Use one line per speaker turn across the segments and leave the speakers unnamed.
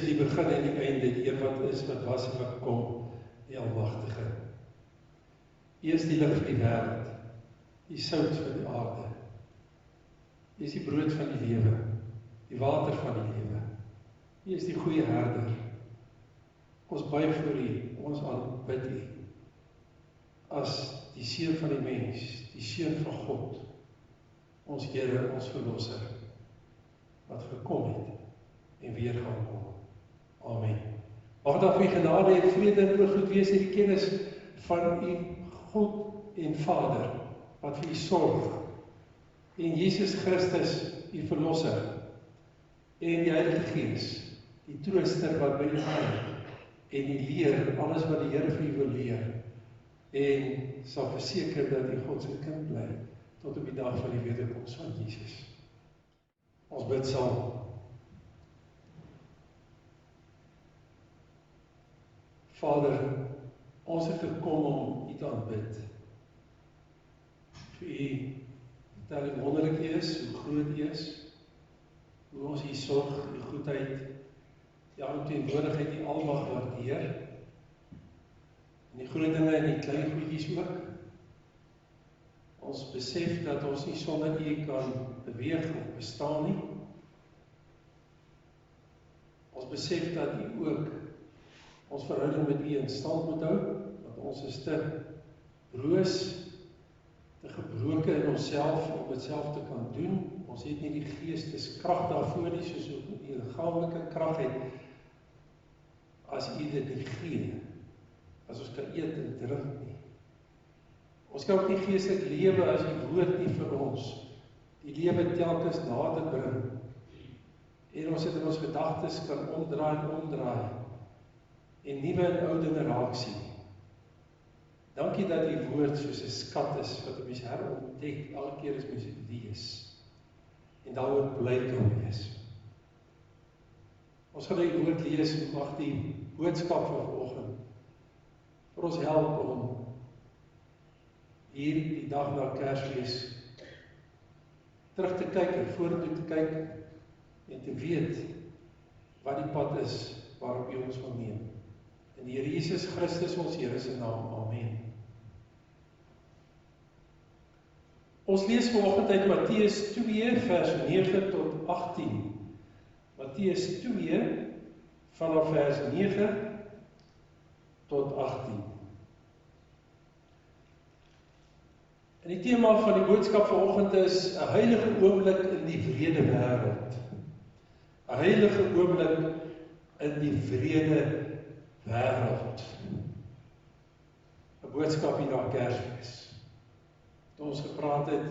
is die begin en die einde, die een wat is, wat was en wat kom, die Almagtige. U is die lig van die wêreld, die sout van die aarde. U is die brood van die lewe, die water van die lewe. U is die goeie herder. Ons buig voor U, ons aanbid U as die seun van die mens, die seun van God, ons Here, ons Verlosser, wat gekom het en weer gaan kom. Amen. Mag daar vir U genade en vrede en oorvloed wees in die kennis van U God en Vader, wat vir U sorg, en Jesus Christus, U Verlosser, en die Heilige Gees, die trooster wat by U bly, en die leer, alles wat die Here vir U wil leer, en sal verseker dat U God se kind bly, tot op die dag van die wederkoms van Jesus. Ons bid saam. Vader, ons het gekom om U te aanbid. Vir U vertel hoe wonderlik U is, hoe groot U is, hoe ons U sorg, U goedheid, die alomteenwoordigheid, die almag waardeer, en die groot dinge en die klein goedjies ook. Ons besef dat ons nie sonder U kan beweeg of bestaan nie. Ons besef dat U ook ons verhouding met U in stand moet hou, want ons is te broos, te gebroken in onsself om dit self te kan doen. Ons het nie die geesteskrag daarvoor nie, soos ons die liggaamlike krag het, as U dit nie gee, as ons kan eet en drink nie. Ons kan ook nie geestelik lewe as die woord nie vir ons die lewe telkens nader bring. En ons het in ons gedagtes kan omdraai, en nuwe en ou dinge raak sien. Dankie dat die woord soos 'n skat is, wat 'n mens herontdek, elke keer as mens dit lees, en daaroor bly kan wees. Ons gaan die woord lees, mag die boodskap van vanoggend vir ons help om hier die dag na Kersfees terug te kyk en vorentoe te kyk en te weet wat die pad is waarop U ons wil neem. In die Here Jesus Christus ons Here se naam, amen. Ons lees vanoggend uit Matteus 2 vers 9 tot 18. Matteus 2 vanaf vers 9 tot 18. En die tema van die boodskap vanoggend is 'n heilige oomblik in die wrede wêreld. 'n Heilige oomblik in die wrede wêreld. 'n Boodskap hier na Kersfees. Toe ons gepraat het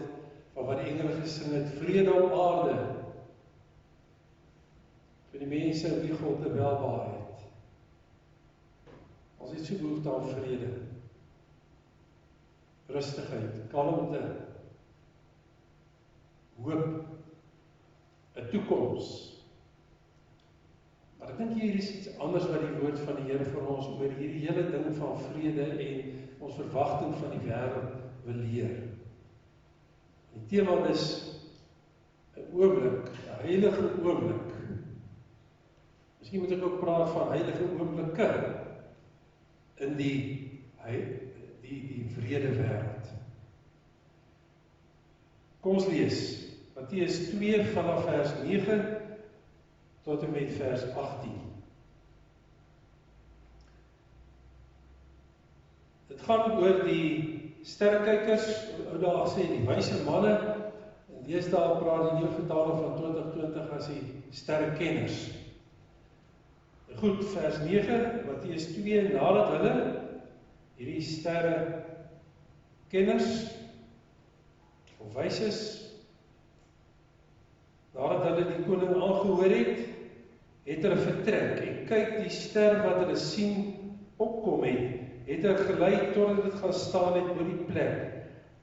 van wat die engele gesing het, vrede op aarde, vir die mense wie God te welbehaag het. Ons het so behoefte aan vrede, rustigheid, kalmte, hoop, 'n toekoms. Maar ek dink hier is iets anders wat die woord van die Here vir ons oor hierdie hele ding van vrede en ons verwagting van die wêreld wil leer. Die tema is 'n oomblik, 'n heilige oomblik. Miskien moet ek ook praat van heilige oomblikke in die wrede wêreld. Kom ons lees Matteus 2 vanaf vers 9 tot en met vers 18. Dit gaan oor die sterrekykers, ou dae sê die wyse manne, en deesdae praat die nuwe vertaling van 2020 as die sterrekenners. Goed, vers 9, Matteus 2, nadat hulle hierdie sterrekenners of wyses, nadat hulle die koning aangehoor het hulle vertrek en kyk die ster wat hulle sien opkom het hulle gelei totdat dit gaan staan het by die plek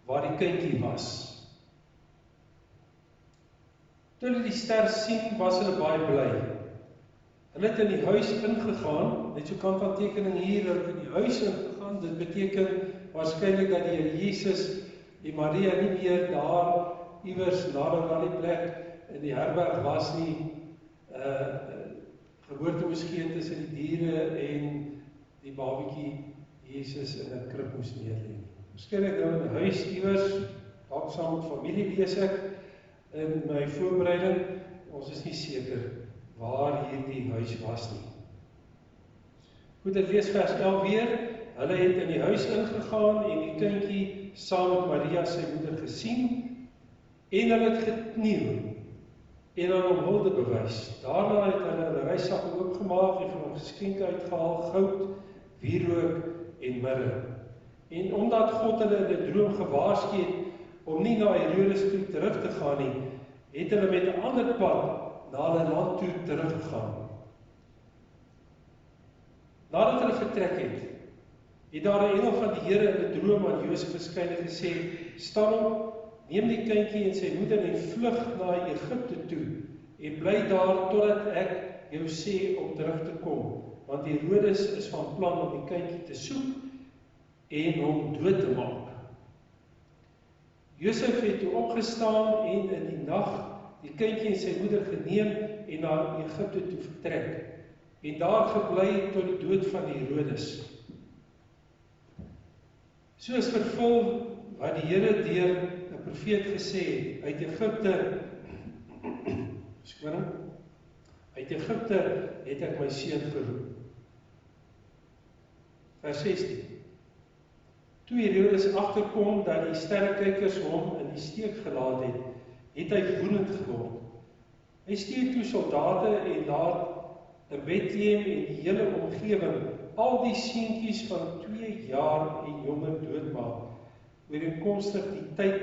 waar die kindjie was. Toe hulle die ster sien, was hulle baie bly. Hulle het in die huis ingegaan, net so kant van tekening hier, hulle het in die huis ingegaan, dit beteken waarskynlik dat die Here Jesus, die Maria nie meer daar, iewers nader aan die plek, in die herberg was nie, geboorte moes gee tussen die diere en die babatjie Jesus in 'n krib moes neerlê nie. Waarskynlik nou in 'n huis iewers, dalk saam met familie lees ek in my voorbereiding, ons is nie seker waar hierdie huis was nie. Goed, ek lees vers 11 weer. Hulle het in die huis ingegaan en die kindjie saam met Maria sy moeder gesien en hulle het gekniel en aan hom hulde bewys. Daarna het hulle reissakke oopgemaak en vir hom geskenke uitgehaal, goud, wierook en mirre. En omdat God hulle in 'n droom gewaarsku het om nie na Herodes toe terug te gaan nie, het hulle met 'n ander pad na hulle land toe teruggegaan. Nadat hulle vertrek het, het daar 'n engel van die Here in 'n droom aan Josef verskyn en gesê: "Staan op, neem die kindjie en sy moeder en vlug na Egipte toe en bly daar totdat ek jou sê om terug te kom, want Herodes is van plan om die kindjie te soek en hom dood te maak." Josef het toe opgestaan en in die nag die kindjie en sy moeder geneem en na Egipte toe vertrek en daar gebly tot die dood van Herodes. So is vervul wat die Here deur 'n profeet gesê het, uit Egipte het ek my seun geroep. Vers 16. Toe Herodes agterkom dat die sterrekykers hom in die steek gelaat het, het hy woedend geword. Hy stuur toe soldate en laat in Bethlehem en die hele omgewing al die seentjies van 2 jaar en jonger doodmaak, ooreenkomstig die tyd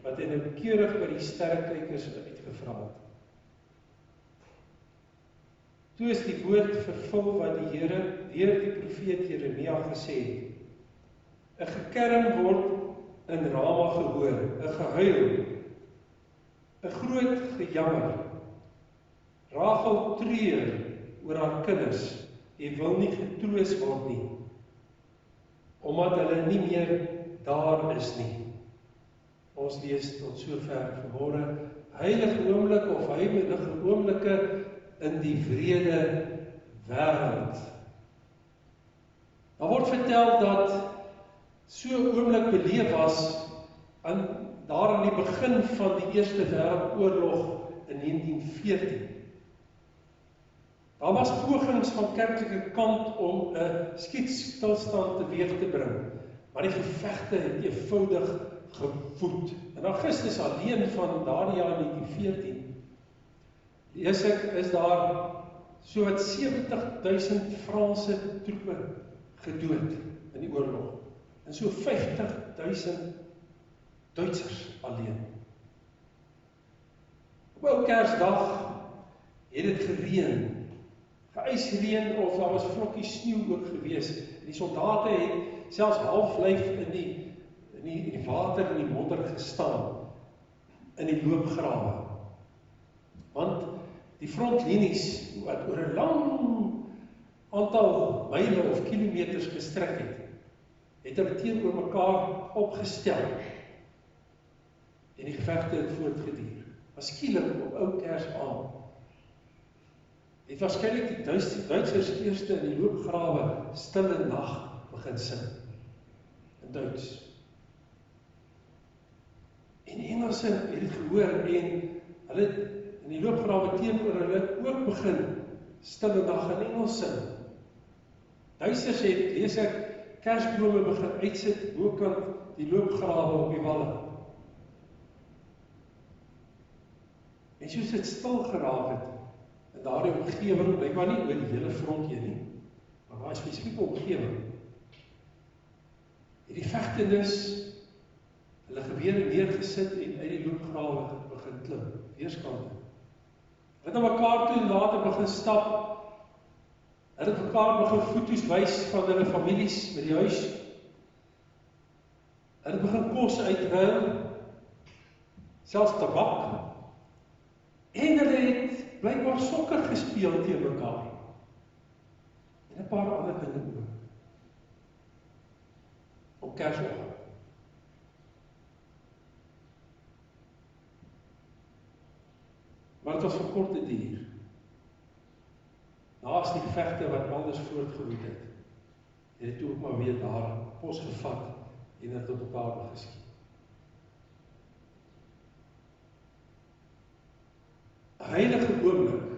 wat hy noukeurig by die sterrekykers uitgevra het. Toe is die woord vervul wat die Here deur die profeet Jeremia gesê het: 'n gekerm word in Rama gehoor, 'n gehuil, 'n groot gejammer. Rachel treur oor haar kinders en wil nie getroos word nie, omdat hulle nie meer daar is nie. Ons lees tot sover vanmôre. Heilige oomblik of heilige oomblikke in die wrede wêreld. Daar word vertel dat so 'n oomblik beleef was daar aan die begin van die Eerste Wêreldoorlog in 1914. Daar was pogings van kerklike kant om 'n skietstilstand teweeg te bring, maar die gevegte het eenvoudig gevoed. In Augustus alleen van daardie jaar 1914, lees ek, is daar so wat 70.000 Franse troepe gedood in die oorlog, en so 50.000 Duitsers alleen. Op ou Kersdag het dit gereën, geysreën of daar was vlokkies sneeu ook gewees. Die soldate het selfs halflyf in die water en die modder gestaan, in die loopgrawe. Want die frontlinies wat oor 'n lang aantal myle of kilometers gestrek het hulle teenoor mekaar opgestel. En die gevegte het voortgeduur. Maar skielik op ou Kersaand het waarskynlik die Duitsers eerste in die loopgrawe Stille Nag begin sing in Duits. En die Engelse het dit gehoor en hulle in die loopgrawe teenoor hulle ook begin Stille Nag in Engels sing. Duitsers het, lees ek, kersbome begin uitsit bokant die loopgrawe op die walle. En soos dit stil geraak het in daardie omgewing, blykbaar nie oor die hele front hier nie, maar daai spesifieke omgewing, het die vegtenis hulle gewere neergesit en uit die loopgrawe begin klim, weerskante. Hulle het na mekaar toe later begin stap. Hulle het mekaar begin foto's wys van hulle families met die huis. Hulle het begin kos uitruil, selfs tabak. En hulle het blykbaar sokker gespeel teen mekaar. En 'n paar ander dinge ook. Op Kersoggend. Maar dit was vir korte duur. naas die gevegte wat elders voortgewoed het, het dit ook maar weer daar pos gevat en het op mekaar geskiet. 'n heilige oomblik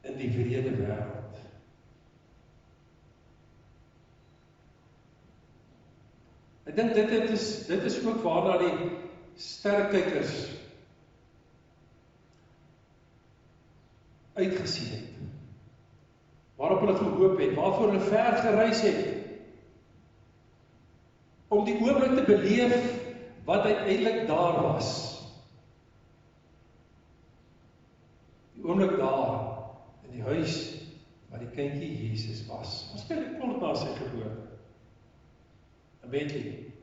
in die wrede wêreld. Ek dink dit is ook waarna die sterrekykers uitgesien het. Waarop hulle gehoop het, waarvoor hulle ver gereis het, om die oomblik te beleef wat uiteindelik daar was. Die oomblik daar, in die huis, waar die kindjie Jesus was. Waarskynlik kort na sy geboorte. In Bethlehem.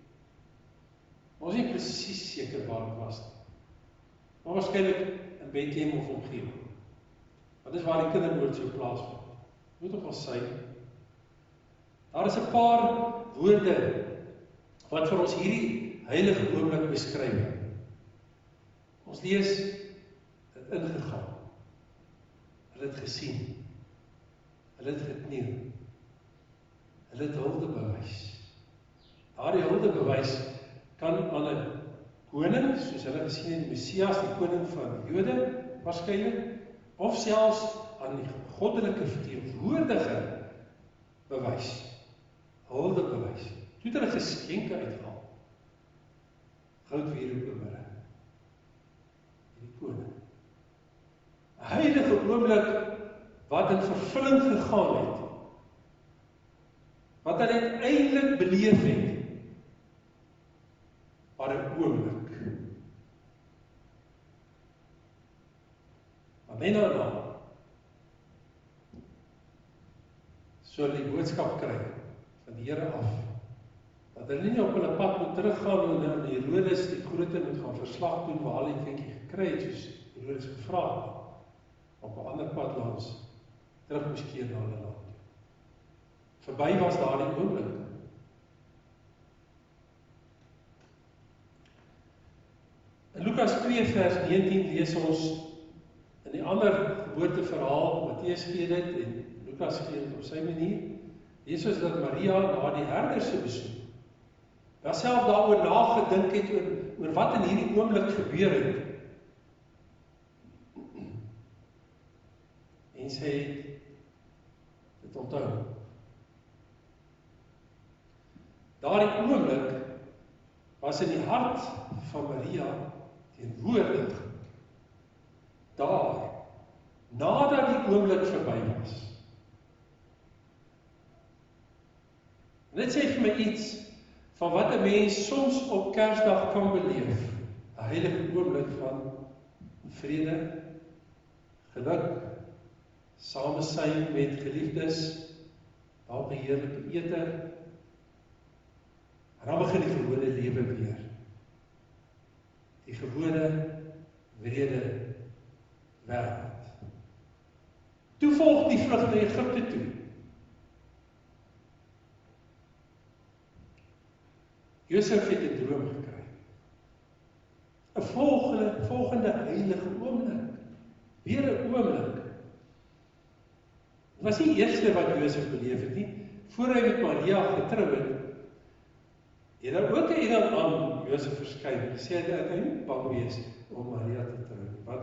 Ons is nie presies seker waar het was nie. Maar waarskynlik in Bethlehem of omgewing. Want dis waar die kindermoord so plaasvind. Moet nog wel sy. Daar is 'n paar woorde wat vir ons hierdie heilige oomblik beskryf. Ons lees dit ingegaan. Hulle het gesien. Hulle het gekniel. Hulle het hulde bewys. Daardie hulde bewys kan aan 'n koning, soos hulle gesien het, die Messias, die koning van die Jode, waarskynlik, of selfs aan die goddelike verteenwoordiger bewys. Hulde bewys. Toe het hulle geskenke uitgehaal. Goud, wierook, die koning. 'n heilige oomblik wat in vervulling gegaan het. Wat hulle uiteindelik beleef het. Maar 'n oomblik. Maar net daarna sou die boodskap kry van die Here af, dat hulle nie op hulle pad moet teruggaan en aan Herodes die Grote moet gaan verslag doen waar hulle die kindjie gekry het, soos Herodes gevra het, op 'n ander pad langs terug moes keer na hulle land. Verby was daardie oomblik. In Lukas 2 vers 19 lees ons in die ander geboorteverhaal, Matteus gee dit en Lukas gee dit op sy manier, lees ons dat Maria na die herder se besoek, self daaroor nagedink het oor wat in hierdie oomblik gebeur het. En sy het dit onthou. Daardie oomblik was in die hart van Maria teenwoordig. Daar, nadat die oomblik verby was. En dit sê vir my iets van wat 'n mens soms op Kersdag kan beleef. 'n heilige oomblik van vrede, geluk, samesyn met geliefdes, dalk 'n heerlike ete. En dan begin die gewone lewe weer. Die gewone, wrede wêreld. Toe volg die vlug na Egipte toe. Josef het 'n droom gekry. 'n volgende heilige oomblik. Weer 'n oomblik. Dit was nie die eerste wat Josef beleef het nie. Voor hy met Maria getrou het, het daar ook 'n engel aan Josef verskyn en gesê dat hy nie bang wees om Maria te trou nie. Want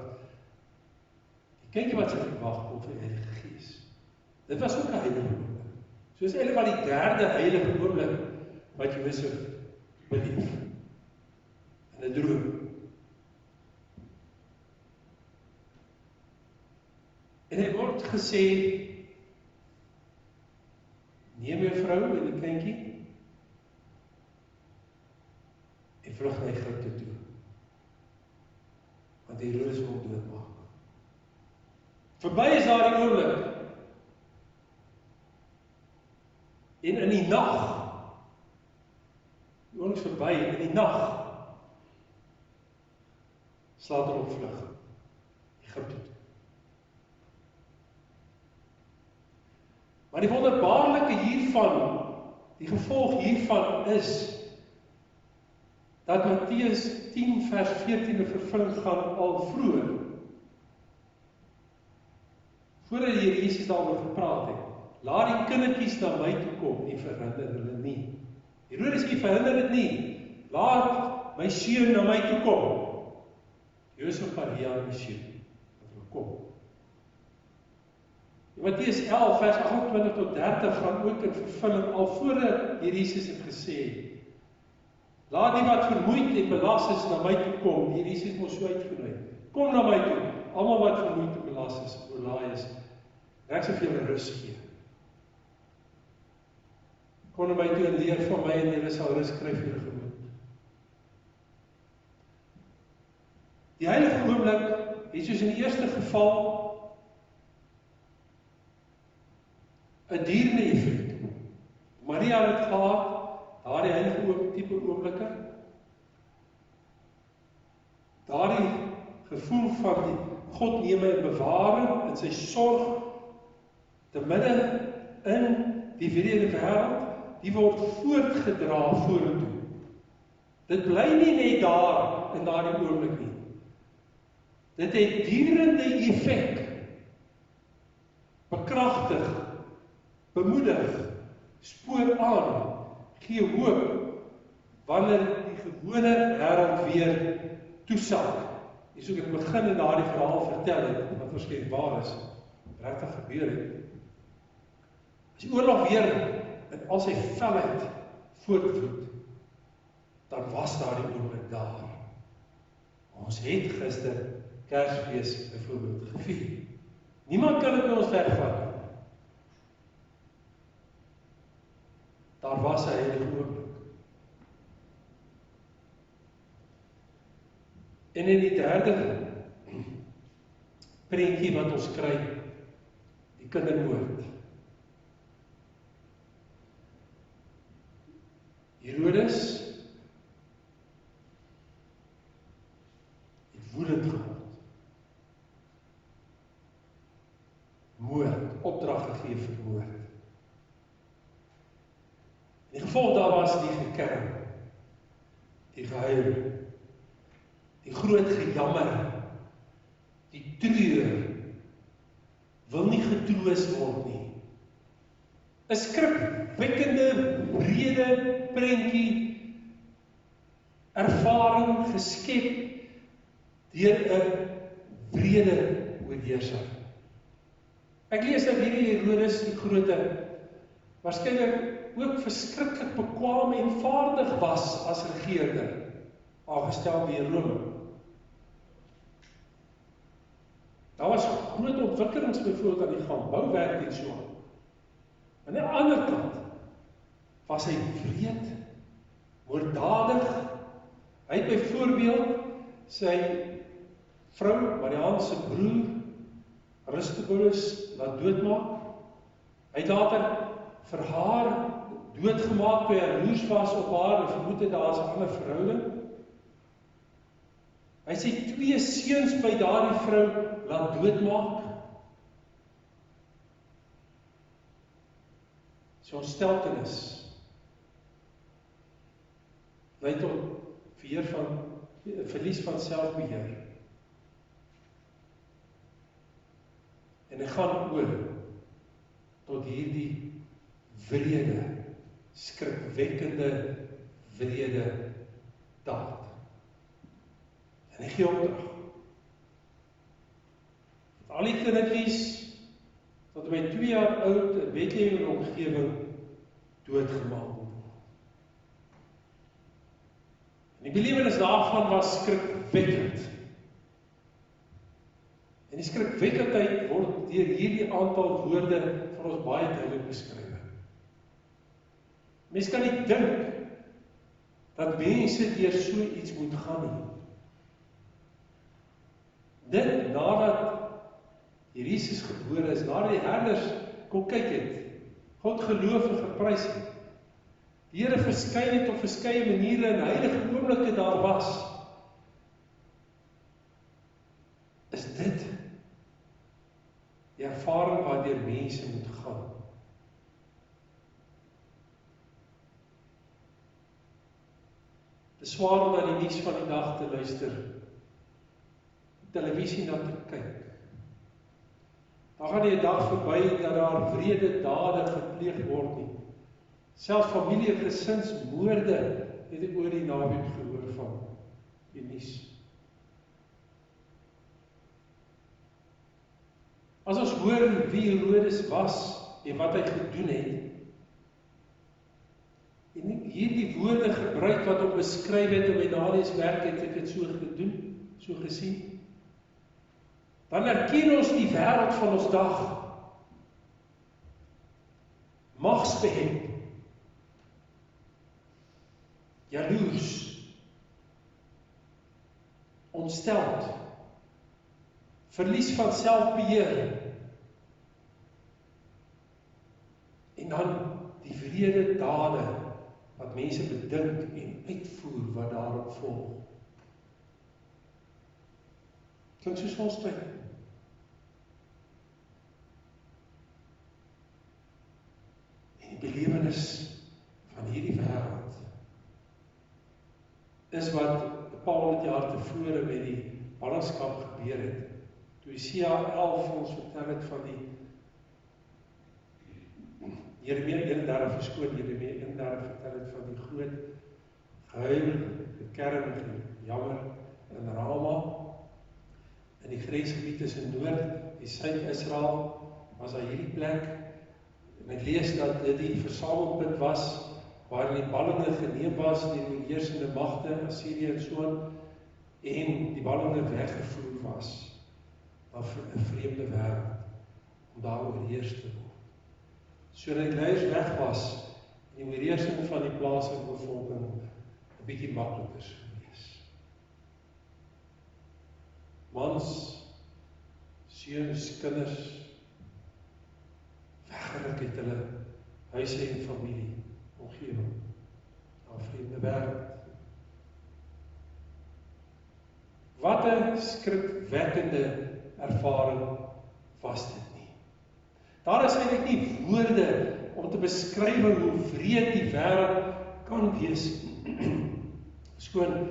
die kindjie wat sy verwag kom van die Heilige Gees. Dit was ook 'n heilige oomblik. Soos eintlik al die derde heilige oomblik wat Josef beleef. In 'n droom. En hy word gesê, neem jou vrou en die kindjie en vlug na Egipte toe. Want Herodes wil hom doodmaak. Verby is daardie oomblik. En in die nag, die oomblik is verby, in die nag slaat hulle op vlug Egipte toe. Maar die wonderbaarlike hiervan, die gevolg hiervan is, dat Matteus 10 vers 14 'n vervulling gaan al vroeër. voordat die Here Jesus daaroor gepraat het, laat die kindertjies na my toe kom en verhinder hulle nie. Herodes verhinder dit nie. Laat my seun na my toe kom. Josef Maria en die seun wat hulle kom. In Matteus 11 vers 28 tot 30 gaan ook in vervulling al voordat Jesus het gesê, laat die wat vermoeid en belas is na my toe kom. Jesus mos so uitgenooi. Kom na my toe, almal wat vermoeid en belas is, oorlaai is. Ek sal vir julle rus gee. Kom na my toe en leer van my en julle sal rus kry vir julle gemoed. Die heilige oomblik het soos in die eerste geval 'n dierende effek. Maria het dit gehad, daardie heilige tipe oomblikke. Daardie gevoel van die God neem my in bewaring in sy sorg te midde in die wrede wêreld, die word voortgedra vorentoe. Dit bly nie net daar in daardie oomblik nie. Dit het dierende effek, bekragtig, bemoedig, spoor aan, gee hoop, wanneer die gewone wêreld weer toesak. Dis ook in die begin in daardie verhaal vertel het, wat waarskynlik waar is, regtig gebeur het. As die oorlog weer in al sy felheid voortvloed, dan was daardie oomblik daar. Ons het gister Kersfees byvoorbeeld gevier. Niemand kan dit by ons wegvat. Daar was 'n heilige oomblik. En in die derde prentjie wat ons kry, die kindermoord. Herodes het woedend geword. Moord, opdrag gegee vir moord. In die gevolg daar was die gekerm, die gehuil, die groot gejammer, die treur, wil nie getroos word nie. 'n skrikwekkende, brede prentjie, ervaring geskep deur 'n wrede oorheerser. Ek lees dat hierdie Herodes die Grote waarskynlik ook verskriklik bekwame en vaardig was as regerder, aangestel deur Rome. Daar was groot ontwikkelings byvoorbeeld aan die gang, bouwerk en so. Aan die ander kant was hy wreed, moorddadig. Hy het byvoorbeeld sy vrou, Marianne se broer, Aristobulus, laat doodmaak. Hy het later vir haar doodgemaak toe hy jaloers was op haar en vermoed het daar is 'n ander verhouding. Hy sê 2 seuns by daardie vrou laat doodmaak. So ontsteltenis lei tot verlies van selfbeheer. En hy gaan oor tot hierdie wrede, skrikwekkende, wrede daad. En hy gee opdrag. Al die kindertjies tot by 2 jaar oud in Bethlehem en omgewing doodgemaak word. En die belewenis daarvan was skrikwekkend. En die skrikwekkendheid word deur hierdie aantal woorde vir ons baie duidelik beskryf. Mens kan nie dink dat mense deur so iets moet gaan nie. Dit nadat Jesus gebore is, nadat die herders kom kyk het, God geloof en geprys het, die Here verskyn het op verskeie maniere en heilige oomblikke daar was, is dit die ervaring waardeur mense moet gaan. Dit is swaar om na die nuus van die dag te luister, televisie na te kyk. Daar gaan nie 'n dag verby dat daar wrede dade gepleeg word nie. Selfs familie- en gesinsmoorde het ek oor die naweek gehoor van die nuus. As ons hoor wie Herodes was en wat hy gedoen het, en hierdie woorde gebruik wat op beskryf het in Menalius werk, het ek dit so gedoen, so gesien, dan erken ons die wêreld van ons dag magsbehet, jaloers, ontsteld, verlies van selfbeheer, en dan die wrede dade wat mense bedink en uitvoer wat daarop volg. Klink soos ons tyd. En die belewenis van hierdie wêreld is wat 'n paar honderd jaar tevore met die ballingskap gebeur het. Toe Jesaja 11 ons vertel het van die Jeremia 31 verskoon, Jeremia 31 vertel het van die groot gehuil, gekerm, jammer in Rama, in die grensgebied tussen Noord en Suid-Israel, was daar hierdie plek, en ek lees dat dit die versamelpunt was, waar die ballinge geneem was deur die heersende magte, Assirië en so, en die ballinge weggevoer was na 'n vreemde wêreld, om daar oorheers te word. Sodat die leiers weg was, en die oorheersing van die plaaslike bevolking 'n bietjie makliker sou wees. Mans, seuns, kinders, weggeruk het hulle huise en familie, omgewing, na 'n vreemde wêreld. Wat 'n skrikwekkende ervaring was dit nie. Daar is eintlik nie woorde om te beskryf hoe wreed die wêreld kan wees, skoon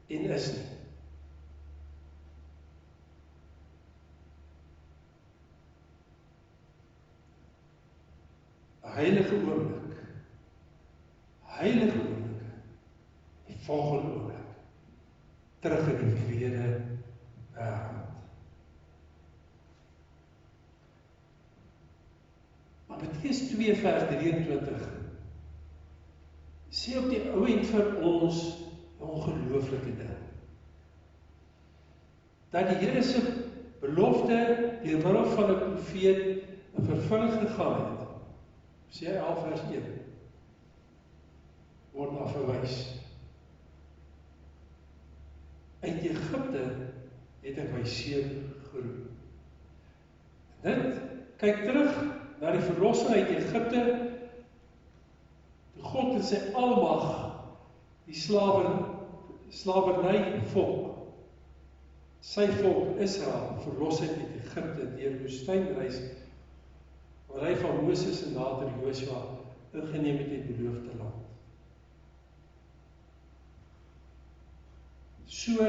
en is nie. 'n heilige oomblik, die volgende oomblik, terug in die wrede wêreld. Maar Matteus 2 vers 23 sê op die ou end vir ons 'n ongelooflike ding. Dat die Here se belofte deur middel van 'n profeet in vervulling gegaan het. Sê 11 vers 1 word na verwys. Uit Egipte het ek my seun geroep. Dit kyk terug na die verlossing uit Egipte, toe God in sy almag die slawerny volk, sy volk Israel verlos het uit Egipte deur woestynreis, waar hy van Moses en later Josua ingeneem het in die beloofde land. So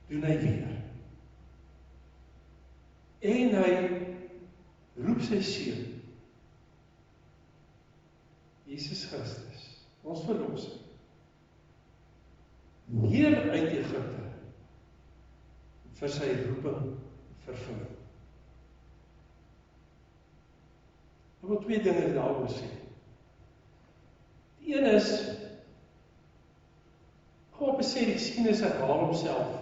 doen hy weer. En hy roep sy seun, Jesus Christus, ons verlosser, weer uit Egipte, vir sy roeping vervul. Ek wil twee dinge daaroor sê. Die een is, God besê die geskiedenis herhaal homself.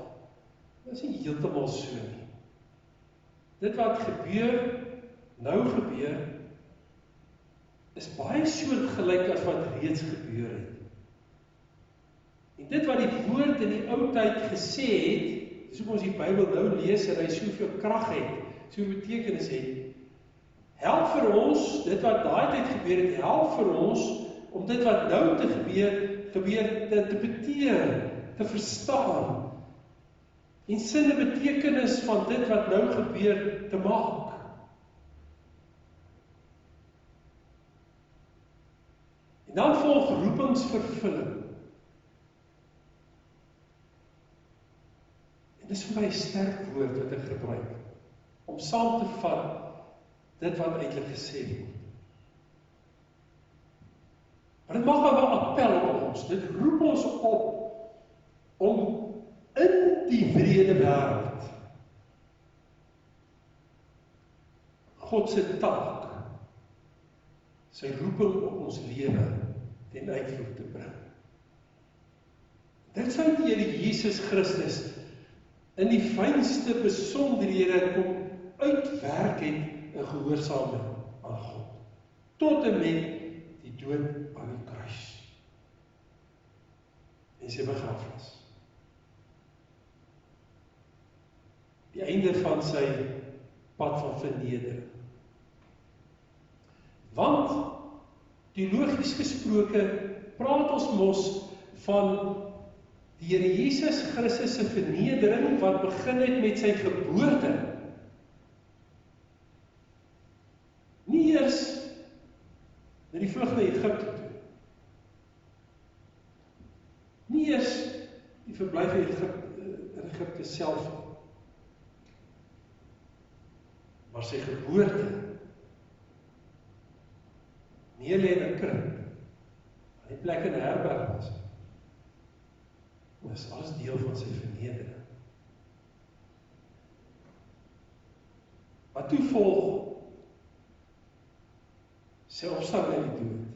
Dit is nie heeltemal so nie. Dit wat nou gebeur, is baie soortgelyk as wat reeds gebeur het. En dit wat die woord in die ou tyd gesê het, dis hoekom ons die Bybel nou lees en hy soveel krag het, soveel betekenis het, help vir ons, dit wat daai tyd gebeur het, help vir ons om dit wat nou te gebeur te interpreteer, te verstaan en sin en betekenis van dit wat nou gebeur te maak. En dan volg roepingsvervulling. En dis vir my 'n sterk woord wat ek gebruik. om saam te vat dit wat eintlik gesê word. Maar dit mag maar 'n appel op ons. Dit roep ons op om in die wrede wêreld God se taak, sy roeping op ons lewe ten uitvoer te bring. Dit sou die Here Jesus Christus in die fynste besonderhede kom uitwerk het in gehoorsaamheid aan God, tot en met die dood aan die kruis en sy begrafenis. Die einde van sy pad van vernedering. Want teologies gesproke praat ons mos van die Here Jesus Christus se vernedering wat begin het met sy geboorte. Nie eers met die vlug na Egipte toe. Nie eers die verblyf in Egipte self nie. Maar sy geboorte neerlê in 'n krib, aan die plek in 'n herberg was. Dit is alles deel van sy vernedering. Wat toe volg, sy opstanding uit die dood,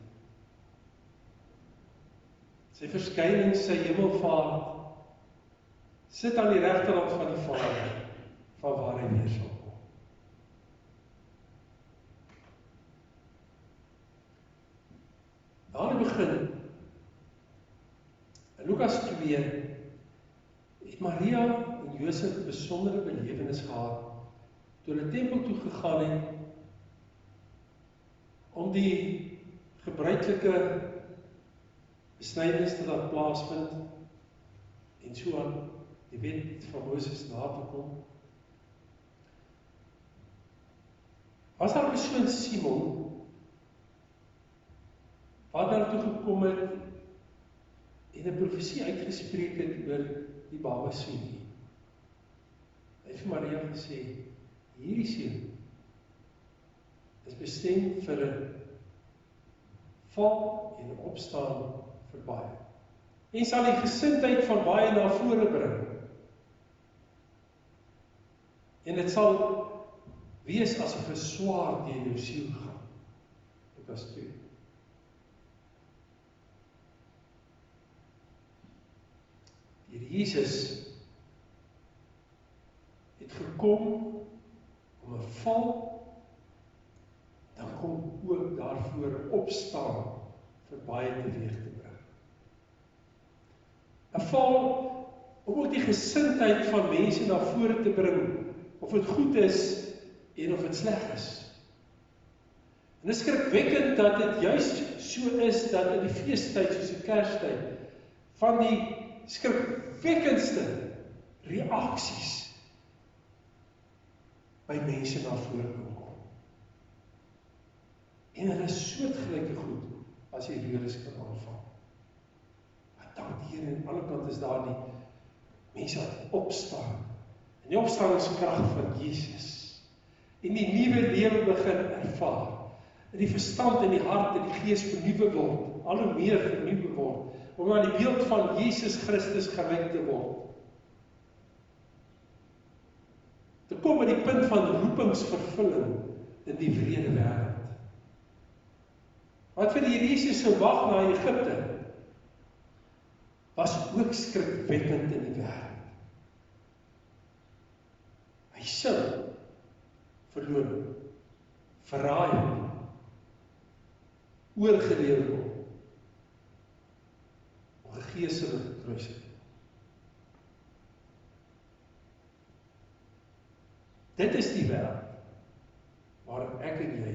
sy verskyning, sy hemelvaart, sit aan die regterhand van die Vader, van waar hy weer sal kom. Daar begin, in Lukas 2, het Maria en Josef 'n besondere belewenis gehad, toe hulle tempel toe gegaan het, om die gebruikelike besnydenis te laat plaasvind, en so aan die wet van Moses na te kom. Was daar 'n persoon Simon, wat daartoe gekom het, en 'n profesie uitgespreek het oor die baba seun. Hy het vir Maria gesê, hierdie seun is bestem vir 'n val en 'n opstaan vir baie. En sal die gesindheid van baie na vore bring. En dit sal wees asof 'n swaard deur jou siel gaan. Lukas 2. Jesus het gekom om 'n val, dan kom ook daarvoor opstaan vir baie teweeg te bring. 'n Val om ook die gesindheid van mense na vore te bring, of dit goed is en of dit sleg is. En dit is skrikwekkend dat dit juist so is dat in die feestyd soos die Kerstyd van die skrikwekkendste reaksies by mense na vore kom. En hulle is soortgelyke goed as die Herodes kan aanvang. Wat dank die Here, aan alle kante is daar die mense wat opstaan. En die opstandingskrag van Jesus. En die nuwe lewe begin ervaar. En die verstand en die hart en die gees vernuwe word. Al hoe meer vernuwe word. Om aan die beeld van Jesus Christus gelyk te word. Te kom by die punt van roepingsvervulling in die wrede wêreld. Wat vir die Here Jesus se wag na Egipte was ook skrikwekkend in die wêreld. Hy sou verloon, verraai, oorgelewer word, geestelik gekruisig. Dit is die wêreld waarin ek en jy,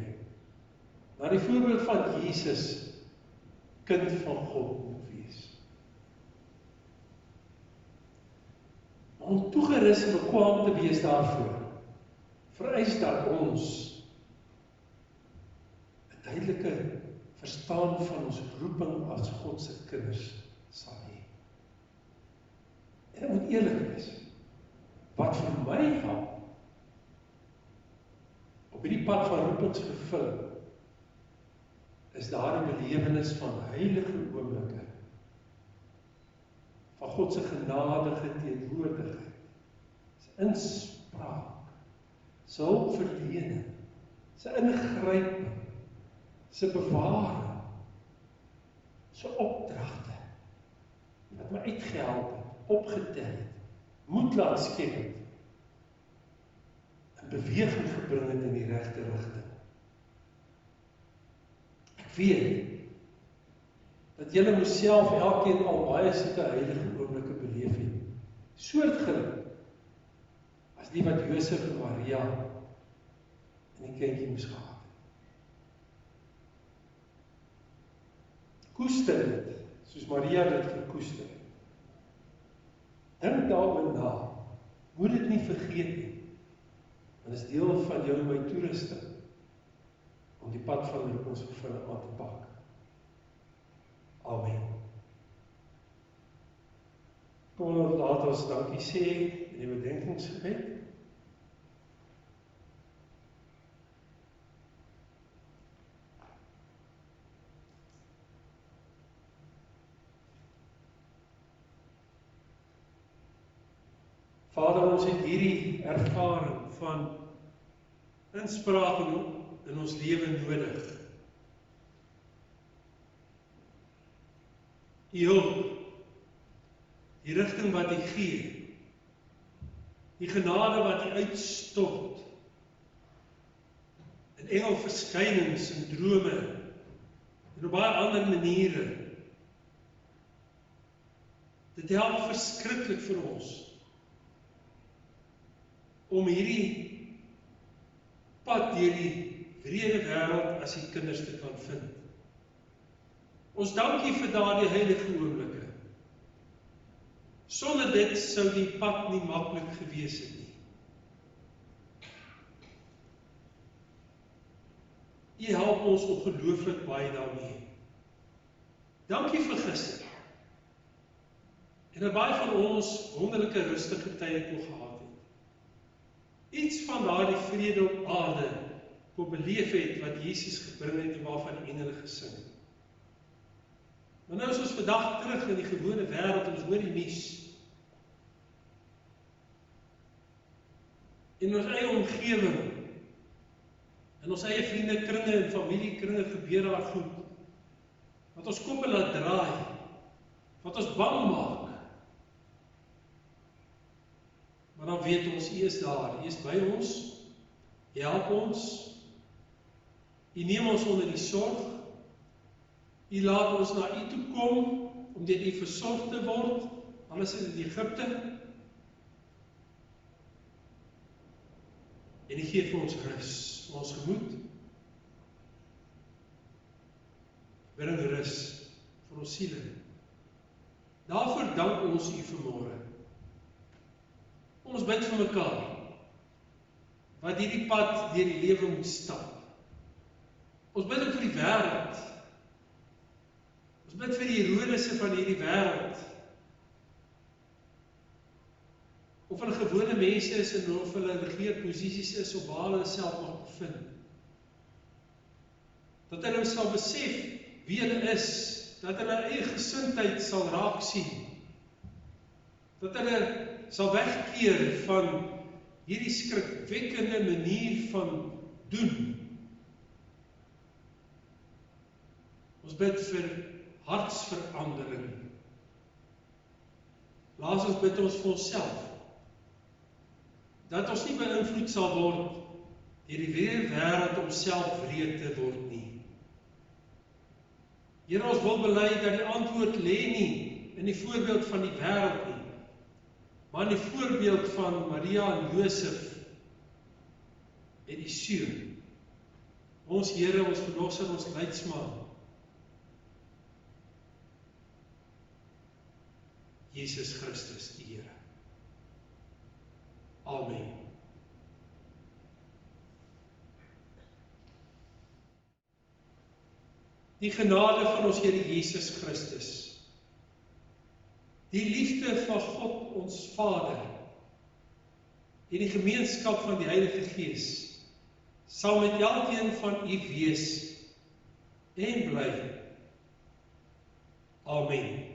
na die voorbeeld van Jesus, kind van God moet wees. Om toegerus en bekwaam te wees daarvoor, vereis dat ons 'n duidelike verstaan van ons roeping as God se kinders sal hê. En ek moet eerlik wees, wat vir my help, op hierdie pad van roepingsvervulling, is daar 'n belewenis van heilige oomblikke, van God se genadige teenwoordigheid, sy inspraak, sy hulpverlening, sy ingryping, sy bewaring, sy opdragte, wat my uitgehelp het, opgetel het, moed laat skep het, en beweging gebring het in die regte rigting. Ek weet, dat julle myself elkeen al baie sulke heilige oomblikke beleef het, soortgelyk as die wat Josef en Maria en die kindjie moes gehad het. Koester dit, soos Maria dit gekoester het. Dink daaroor na, moet dit nie vergeet nie, want is deel van jou en my toerusting, om die pad van roepingsvervulling aan te pak. Amen. Kom ons laat ons dankie sê in die bedenkingsgebed. Vader, ons het hierdie ervaring van inspraak in ons lewe nodig. Die hulp, die rigting wat U gee, die genade wat U uitstort, in engelverskynings en drome, en op baie ander maniere. Dit help verskriklik vir ons, om hierdie pad deur die wrede wêreld as die kinders te kan vind. Ons dank U vir daardie heilige oomblikke. Sonder dit sou die pad nie maklik gewees het nie. U help ons ongelooflik baie daarmee. Dankie vir gister. En dat baie van ons wonderlike rustige tye kon gehad het. Iets van daardie vrede op aarde kon beleef het wat Jesus gebring het en waarvan die engele gesing het. Maar nou is ons vandag terug in die gewone wêreld en ons hoor die nuus. In ons eie omgewing, in ons eie vriendekringe en familiekringe gebeur daar goed, wat ons koppe laat draai, wat ons bang maak. Maar dan weet ons, U is daar, U is by ons, U help ons, U neem ons onder die sorg, U laat ons na U toe kom, om deur U versorg te word, anders is dit Egipte, en U gee vir ons rus, ons gemoed, bring rus vir ons siele. Daarvoor dank ons U vanmôre. Ons bid vir mekaar, wat hierdie pad deur die lewe moet stap. Ons bid ook vir die wêreld. Ons bid vir die Herodese van hierdie wêreld. Of hulle gewone mense is en of hulle regeerposisies is op waar hulle self mag bevind. Dat hulle sal besef wie hulle is, dat hulle eie gesindheid sal raak sien. Dat hulle sal wegkeer van hierdie skrikwekkende manier van doen. Ons bid vir hartsverandering. Laat ons bid ons vir onsself, dat ons nie beïnvloed sal word deur die wêreld om self wreed te word nie. Here, ons wil bely dat die antwoord lê nie in die voorbeeld van die wêreld nie, maar in die voorbeeld van Maria en Josef en die seun. Ons Here, ons verlosser, ons leidsman, Jesus Christus die Here. Amen. Die genade van ons Here Jesus Christus, die liefde van God ons Vader, en die gemeenskap van die Heilige Gees, sal met elkeen van u wees en bly. Amen.